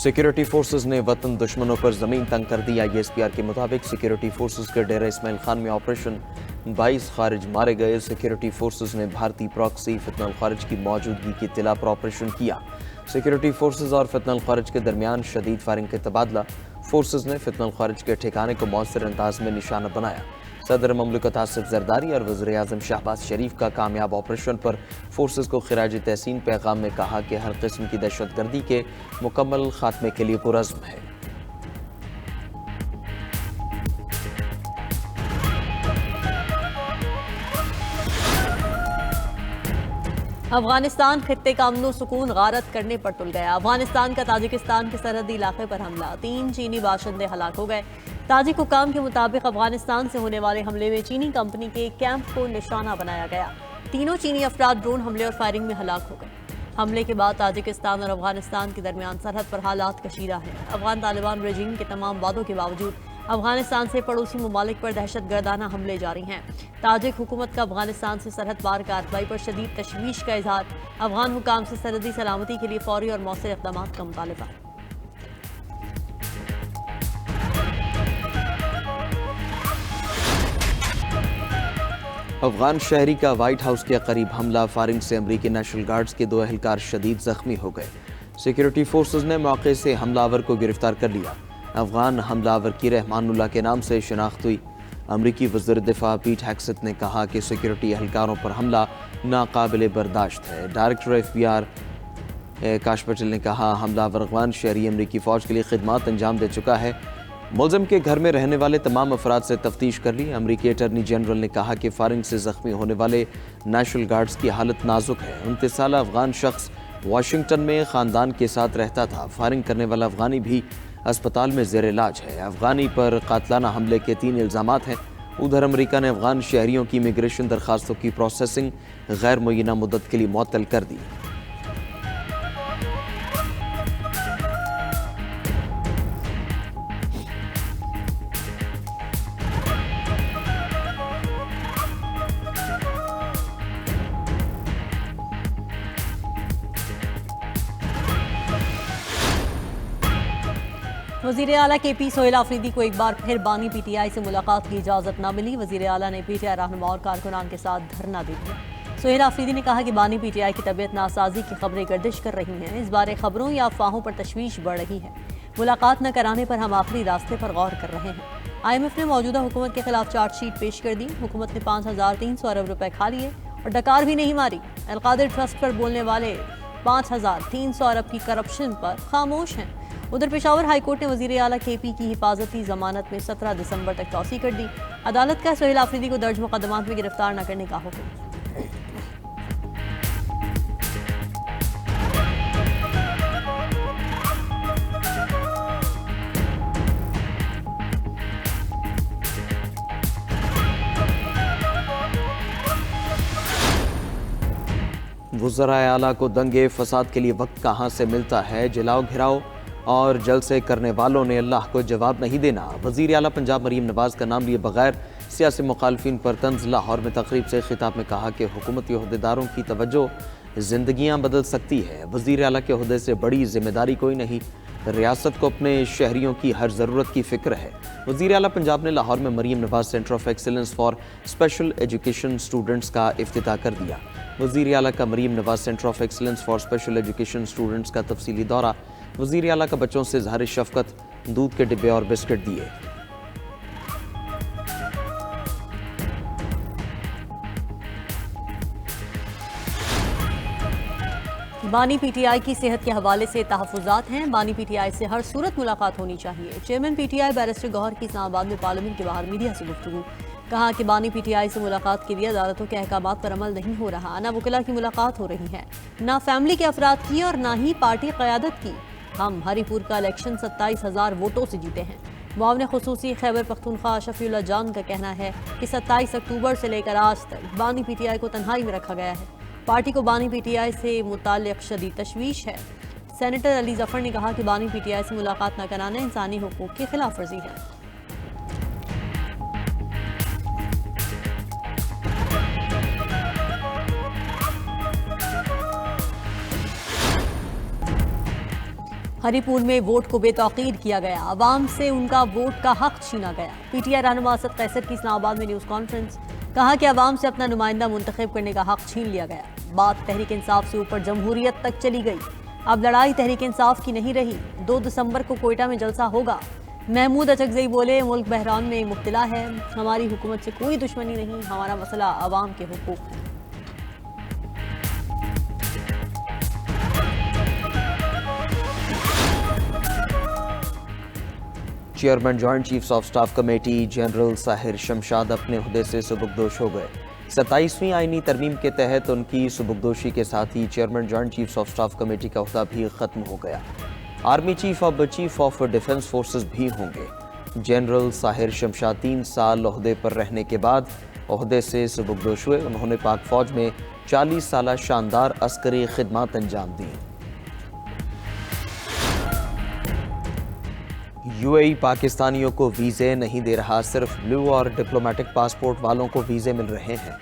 Security forces ने वतन दुश्मनों पर जमीन तंग कर दी। ISPR के मुताबिक सिक्योरिटी फोर्सेज के डेरा इस्माइल खान में ऑपरेशन 22 खारिज मारे गए। सिक्योरिटी फोर्सेज ने भारतीय प्रॉक्सी फितनल खारिज की मौजूदगी की इत्तला पर ऑपरेशन किया। सिक्योरिटी फोर्सेज और फितनल खारिज के दरमियान शदीद फायरिंग के तबादला। फोर्सेज ने फितनल खारिज के ठिकाने को मौसर अंदाज में निशाना बनाया। सदर ममलकत आसिफ जरदारी और वज़ीर आज़म शहबाज शरीफ का कामयाब ऑपरेशन पर फोर्सेज को खिराज तहसीन पैगाम में कहा कि हर किस्म की दहशतगर्दी के मुकम्मल खात्मे के लिए पुरज़्म है। अफगानिस्तान खित्ते का अमन सुकून गारत करने पर तुल गया। अफगानिस्तान का ताजिकिस्तान के सरहदी इलाके पर हमला, 3 चीनी बाशिंदे हलाक हो गए। ताजिक हुकाम के मुताबिक अफगानिस्तान से होने वाले हमले में चीनी कंपनी के कैंप को निशाना बनाया गया। तीनों चीनी अफराद ड्रोन हमले और फायरिंग में हलाक हो गए। हमले के बाद ताजिकिस्तान और अफगानिस्तान के दरमियान सरहद पर हालात कशीदा हैं। अफगान तालिबान रजीम के तमाम वादों के बावजूद अफगानिस्तान से पड़ोसी ममालिक पर दहशतगर्दाना हमले जारी हैं। ताजिक हुकूमत का अफगानिस्तान से सरहद पार कार्रवाई पर शदीद तशवीश का इजहार। अफगान हुकाम से सरहदी सलामती के लिए फौरी और मौसर इक़दाम का मुतालबा। अफगान शहरी का व्हाइट हाउस के करीब हमला, फायरिंग से अमरीकी नेशनल गार्ड्स के 2 एहलकार शदीद जख्मी हो गए। सिक्योरिटी फोर्सेज ने मौके से हमलावर को गिरफ्तार कर लिया। अफगान हमलावर की रहमानुल्लाह के नाम से शिनाख्त हुई। अमरीकी वज़ीर दिफा पीट हेक्सेथ ने कहा कि सिक्योरिटी एहलकारों पर हमला नाकाबिले बर्दाश्त है। डायरेक्टर FBI काश पटेल ने कहा, हमलावर अफगान शहरी अमरीकी फ़ौज के लिए खिदमत अंजाम दे चुका है। मुलज़िम के घर में रहने वाले तमाम अफराद से तफ्तीश कर ली। अमरीकी अटर्नी जनरल ने कहा कि फायरिंग से ज़ख्मी होने वाले नेशनल गार्ड्स की हालत नाजुक है। 29 साला अफगान शख्स वाशिंगटन में ख़ानदान के साथ रहता था। फायरिंग करने वाला अफगानी भी अस्पताल में ज़ेर इलाज है। अफगानी पर कातलाना हमले के 3 इल्ज़ामात हैं। उधर अमरीका ने अफगान शहरियों की इमिग्रेशन दरखास्तों की प्रोसेसिंग गैर मुय्यना मुद्दत के लिए मुअत्तल कर दी। वज़ीर आला KP सोहेल आफरीदी को एक बार फिर बानी PTI से मुलाकात की इजाज़त न मिली। वज़ीर आला ने PTI रहनुमा और कारकुनान के साथ धरना दे दिया। सोहेल आफरीदी ने कहा कि बानी PTI की तबीयत नासाजी की खबरें गर्दिश कर रही हैं। इस बारे खबरों या अफवाहों पर तशवीश बढ़ रही है। मुलाकात न कराने पर हम आखिरी रास्ते पर गौर कर रहे हैं। IMF ने मौजूदा हुकूमत के खिलाफ चार्जशीट पेश कर दी। हुकूमत ने 5300 अरब रुपए खा लिए और डकार भी नहीं मारी। अलकादिर ट्रस्ट पर बोलने वाले 5300 अरब की करप्शन पर खामोश हैं। उधर पेशावर हाई कोर्ट ने वज़ीर आला KP की हिफाजती जमानत में 17 दिसंबर तक तौसी कर दी। अदालत का सोहेल आफरीदी को दर्ज मुकदमात में गिरफ्तार न करने का हुक्म। वज़राए आला को दंगे फसाद के लिए वक्त कहाँ से मिलता है। जलाओ घिराओ और जलसे करने वालों ने अल्लाह को जवाब नहीं देना। वज़ीर आला पंजाब मरीम नवाज़ का नाम लिए बगैर सियासी मुखालफिन पर तंज। लाहौर में तकरीब से खिताब में कहा कि हुकूमती ओहदेदारों की तवज्जो ज़िंदगियाँ बदल सकती है। वज़ीर आला के ओहदे से बड़ी जिम्मेदारी कोई नहीं। रियासत को अपने शहरियों की हर ज़रूरत की फ़िक्र है। वज़ीर आला पंजाब ने लाहौर में Maryam Nawaz centre of excellence for special education students का इफ्तिताह कर दिया। वज़ीर आला का Maryam Nawaz centre of excellence for special education students का तफसीली दौरा। वज़ीर आला का बच्चों से इज़हार शफ़क़त, दूध के डिब्बे और बिस्किट दिए। बानी PTI की सेहत के हवाले से तहफ़्फ़ुज़ात हैं। बानी PTI से हर सूरत मुलाकात होनी चाहिए। चेयरमैन PTI बैरिस्टर गौहर की इस्लामाबाद में पार्लियामेंट के बाहर मीडिया से गुफ्तगू। कहा कि बानी PTI से मुलाकात के लिए अदालतों के अहकामात पर अमल नहीं हो रहा। ना वकिला की मुलाकात हो रही है, ना फैमिली के अफराद की और ना ही पार्टी क़यादत की। हम हरीपुर का इलेक्शन 27,000 वोटों से जीते हैं। मुआविन ख़ुसूसी खैबर पख्तूनख्वा शफीउल्लाह जान का कहना है कि 27 अक्टूबर से लेकर आज तक बानी PTI को तन्हाई में रखा गया है। पार्टी को बानी PTI से मुताल्लिक़ शदीद तशवीश है। सेनेटर अली जफ़र ने कहा कि बानी PTI से मुलाकात न कराना इंसानी हुकूक़ की खिलाफ वर्जी है। हरिपुर में वोट को बेतौकीर किया गया, आवाम से उनका वोट का हक छीना गया। पीटीआई रहनुमा असद कैसर की इस्लामाबाद में न्यूज़ कॉन्फ्रेंस, कहा कि आवाम से अपना नुमाइंदा मुंतखब करने का हक छीन लिया गया। बात तहरीक इंसाफ से ऊपर जमहूरियत तक चली गई। अब लड़ाई तहरीक इंसाफ की नहीं रही। 2 दिसंबर को कोयटा में जलसा होगा। महमूद अचकजई बोले, मुल्क बहरान में मुब्तला है, हमारी हुकूमत से कोई दुश्मनी नहीं, हमारा मसला आवाम के हुकूक है। Chairman joint chiefs of staff committee general Sahir Shamshad अपने ओहदे से सुबुकदोश हो गए। 27वीं आईनी तरमीम के तहत उनकी सुबुकदोशी के साथ ही chairman joint chiefs of staff committee का ओहदा भी खत्म हो गया। आर्मी चीफ अब चीफ ऑफ डिफेंस फोर्सेस भी होंगे। जनरल साहिर शमशाद 3 साल ओहदे पर रहने के बाद ओहदे से सुबुकदोश हुए। उन्होंने पाक फौज में 40 साल शानदार अस्करी खिदमत अंजाम दी। यूएई पाकिस्तानियों को वीज़े नहीं दे रहा, सिर्फ ब्लू और डिप्लोमेटिक पासपोर्ट वालों को वीज़े मिल रहे हैं।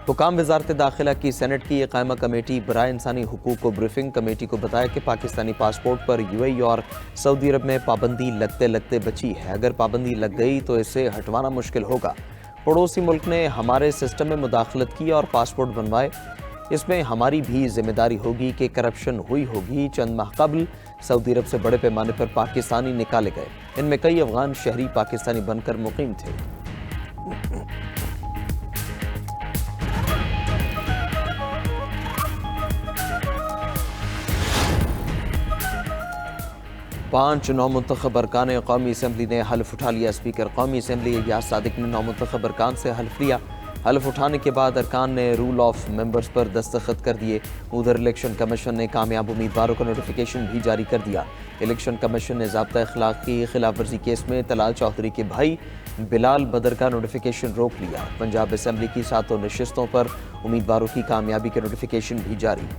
हुकाम वजारत दाखिला की सेनेट की कायमा कमेटी बराए इंसानी हुकूक को ब्रीफिंग कमेटी को बताया कि पाकिस्तानी पासपोर्ट पर यूएई और सऊदी अरब में पाबंदी लगते लगते बची है। अगर पाबंदी लग गई तो इसे हटवाना मुश्किल होगा। पड़ोसी मुल्क ने हमारे सिस्टम में मुदाखलत की और पासपोर्ट बनवाए, इसमें हमारी भी जिम्मेदारी होगी कि करप्शन हुई होगी। चंद माह कबल सऊदी अरब से बड़े पैमाने पर पाकिस्तानी निकाले गए, इनमें कई अफगान शहरी पाकिस्तानी बनकर मुकीम थे। पांच नौमुंतखब अरकान कौमी असम्बली ने हल्फ उठा लिया। स्पीकर कौमी असम्बली एजाज सादिक ने नौमुंतखब अरकान से हल्फ लिया। हल्फ उठाने के बाद अरकान ने रूल ऑफ मेंबर्स पर दस्तखत कर दिए। उधर इलेक्शन कमीशन ने कामयाब उम्मीदवारों का नोटिफिकेशन भी जारी कर दिया। इलेक्शन कमीशन ने ज़ाब्ता अखलाक की खिलाफ वर्जी केस में तलाल चौधरी के भाई बिलाल बदर का नोटिफिकेशन रोक लिया। पंजाब असम्बली की 7 नशिस्तों पर उम्मीदवारों की कामयाबी के नोटिफिकेशन भी जारी।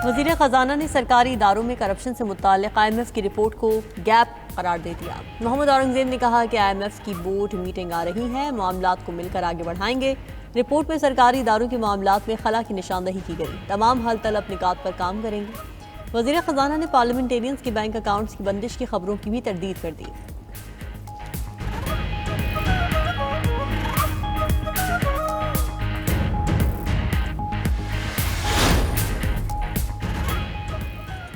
वज़ीर ख़जाना ने सरकारी इदारों में करप्शन से मुताल्लिक़ IMF की रिपोर्ट को गैप करार दे दिया। मोहम्मद औरंगज़ेब ने कहा कि IMF की बोर्ड मीटिंग आ रही है, मामलात को मिलकर आगे बढ़ाएंगे। रिपोर्ट में सरकारी इदारों के मामलात में खला की निशानदही की गई, तमाम हल तलब निकात पर काम करेंगे। वज़ीर ख़जाना ने पार्लियामेंटेरियंस के बैंक अकाउंट्स की बंदिश की खबरों की भी तरदीद कर दी।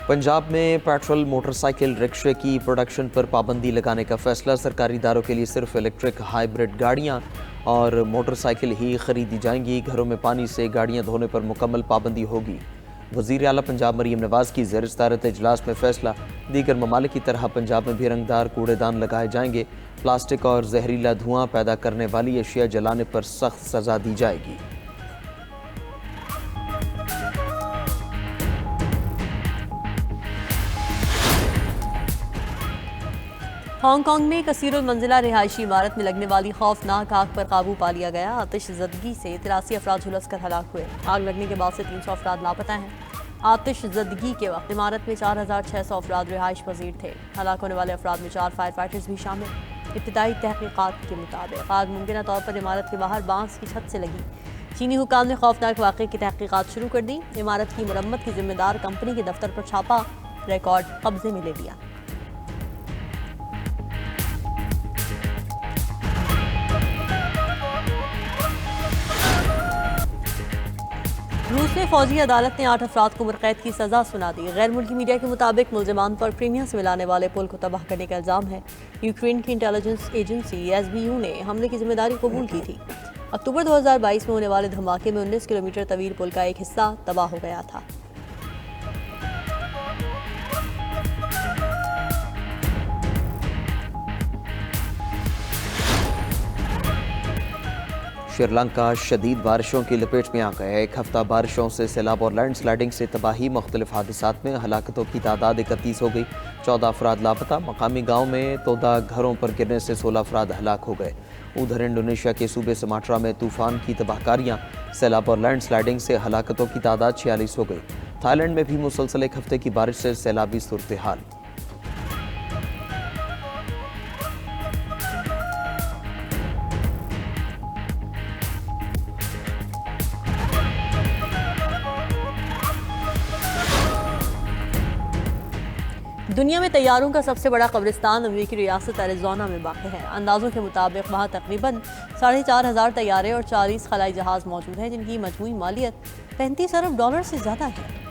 पंजाब में पेट्रोल मोटरसाइकिल रिक्शे की प्रोडक्शन पर पाबंदी लगाने का फैसला। सरकारी इदारों के लिए सिर्फ इलेक्ट्रिक हाइब्रिड गाड़ियां और मोटरसाइकिल ही खरीदी जाएंगी। घरों में पानी से गाड़ियां धोने पर मुकम्मल पाबंदी होगी। वज़ीर आला पंजाब मरीम नवाज़ की ज़ेर सदारत इजलास में फैसला। दीगर ममालिक की तरह पंजाब में भी रंगदार कूड़ेदान लगाए जाएंगे। प्लास्टिक और जहरीला धुआं पैदा करने वाली अशिया जलाने पर सख्त सज़ा दी जाएगी। हांगकांग में कसीरुल मंजिला रिहायशी इमारत में लगने वाली खौफनाक आग पर काबू पा लिया गया। आतिश ज़दगी से 83 अफराद झुलसकर हलाक हुए। आग लगने के बाद से 300 अफराद लापता हैं। आतिश ज़दगी के वक्त इमारत में 4600 अफराद रिहाइश पजीर थे। हलाक होने वाले अफराद में 4 फायर फाइटर्स भी शामिल। इब्तिदाई तहकीकात के मुताबिक आग मुमकिन तौर पर इमारत के बाहर बांस की छत से लगी। चीनी हुकाम ने खौफनाक वाक़े की तहकीकात शुरू कर दी। इमारत की मरम्मत की जिम्मेदार कंपनी के दफ्तर पर छापा, रिकॉर्ड कब्जे में ले लिया। रूस में फौजी अदालत ने 8 अफराद को उम्रकैद की सज़ा सुना दी। गैर मुल्की मीडिया के मुताबिक मुल्ज़िमान पर क्रीमिया से मिलाने वाले पुल को तबाह करने का इल्ज़ाम है। यूक्रेन की इंटेलिजेंस एजेंसी SBU ने हमले की जिम्मेदारी कबूल की थी। अक्टूबर 2022 में होने वाले धमाके में 19 किलोमीटर तवील पुल का एक हिस्सा तबाह हो गया था। श्रीलंका शदीद बारिशों की लपेट में आ गया। 1 हफ्ता बारिशों से सैलाब और लैंड स्लाइडिंग से तबाही। मुख्तलिफ हादसात में हलाकतों की तादाद 31 हो गई। 14 अफराद लापता। मकामी गाँव में तोदा घरों पर गिरने से 16 अफराद हलाक हो गए। उधर इंडोनेशिया के सूबे सुमाट्रा में तूफान की तबाहकारियाँ, सैलाब और लैंड स्लाइडिंग से हलाकतों की तादाद 46 हो गई। थाईलैंड में भी मुसलसल 1 हफ्ते की बारिश से सैलाबी सूरत हाल। دنیا میں طیاروں کا سب سے بڑا قبرستان امریکی ریاست ایریزونا میں واقع ہے۔ اندازوں کے مطابق وہاں تقریباً 4,500 طیارے اور 40 خلائی جہاز موجود ہیں، جن کی مجموعی مالیت $35 ارب سے زیادہ ہے۔